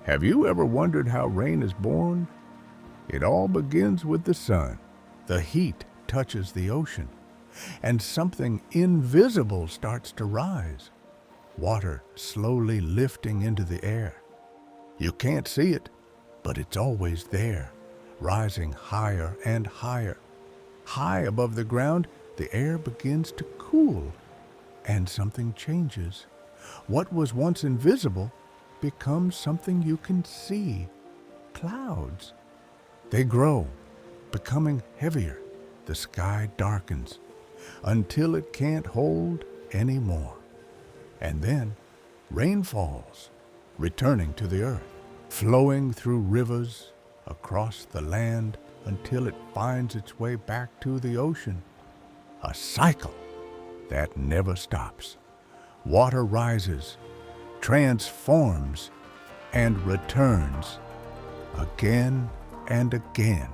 Have you ever wondered how rain is born? It all begins with the sun. The heat touches the ocean, and something invisible starts to rise. Water slowly lifting into the air. You can't see it, but it's always there, rising higher and higher. High above the ground, the air begins to cool, and something changes. What was once invisible becomes something you can see. Clouds. They grow, becoming heavier. The sky darkens until it can't hold any more. And then rain falls, returning to the earth, flowing through rivers, across the land until it finds its way back to the ocean. A cycle that never stops. Water rises, transforms, and returns again and again.